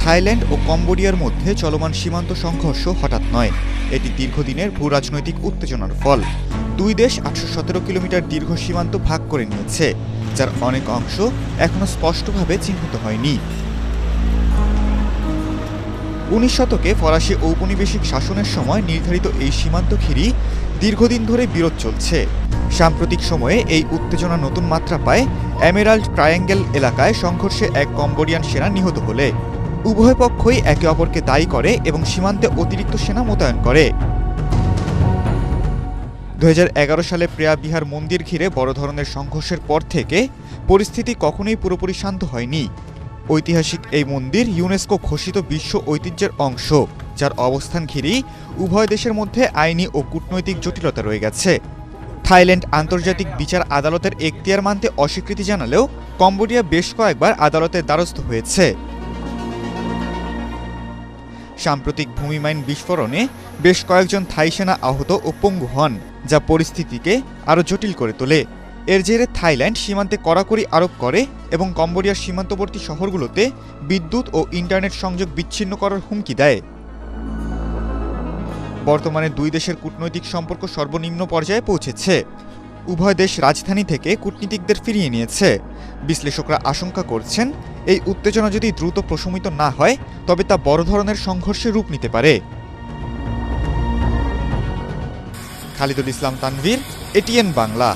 Thailand ও কম্বোডিয়ার মধ্যে চলমান সীমান্ত সংঘর্ষ হঠাৎ নয়, এটি দীর্ঘদিনের ভূ রাজনৈতিক উত্তেজনার ফল। দুই দেশ ৮১৭ কিলোমিটার দীর্ঘ সীমান্ত ভাগ করে নিয়েছে, যার অনেক অংশ এখনো স্পষ্টভাবে চিহ্নিত হয়নি। ১৯ শতকে ফরাসি ঔপনিবেশিক শাসনের সময় নির্ধারিত এই সীমান্ত ঘিরে দীর্ঘদিন ধরে বিরোধ চলছে। সাম্প্রতিক সময়ে এই উত্তেজনা নতুন মাত্রা পায় এমেরাল্ড ট্রায়াঙ্গেল এলাকায় সংঘর্ষে এক কম্বোডিয়ান সেনা নিহত হলে। উভয় পক্ষই একে অপরকে দায়ী করে এবং সীমান্তে অতিরিক্ত সেনা মোতায়েন করে। ২০১১ সালে প্রেয়া বিহার মন্দির ঘিরে বড় ধরনের সংঘর্ষের পর থেকে পরিস্থিতি কখনোই পুরোপুরি শান্ত হয়নি। ঐতিহাসিক এই মন্দির ইউনেস্কো ঘোষিত বিশ্ব ঐতিহ্যের অংশ, যার অবস্থান ঘিরেই উভয় দেশের মধ্যে আইনি ও কূটনৈতিক জটিলতা রয়ে গেছে। থাইল্যান্ড আন্তর্জাতিক বিচার আদালতের এখতিয়ার মানতে অস্বীকৃতি জানালেও কম্বোডিয়া বেশ কয়েকবার আদালতের দ্বারস্থ হয়েছে। সাম্প্রতিক ভূমি মাইন বিস্ফোরণে বেশ কয়েকজন থাই সেনা আহত ও পঙ্গু হন, যা পরিস্থিতিকে আরও জটিল করে তোলে। এর জেরে থাইল্যান্ড সীমান্তে কড়াকড়ি আরোপ করে এবং কম্বোডিয়ার সীমান্তবর্তী শহরগুলোতে বিদ্যুৎ ও ইন্টারনেট সংযোগ বিচ্ছিন্ন করার হুমকি দেয়। বর্তমানে দুই দেশের কূটনৈতিক সম্পর্ক সর্বনিম্ন পর্যায়ে পৌঁছেছে। উভয় দেশ রাজধানী থেকে কূটনীতিকদের ফিরিয়ে নিয়েছে। বিশ্লেষকরা আশঙ্কা করছেন, এই উত্তেজনা যদি দ্রুত প্রশমিত না হয় তবে তা বড় ধরনের সংঘর্ষে রূপ নিতে পারে। খালিদুল ইসলাম তানভীর, এটিএন বাংলা।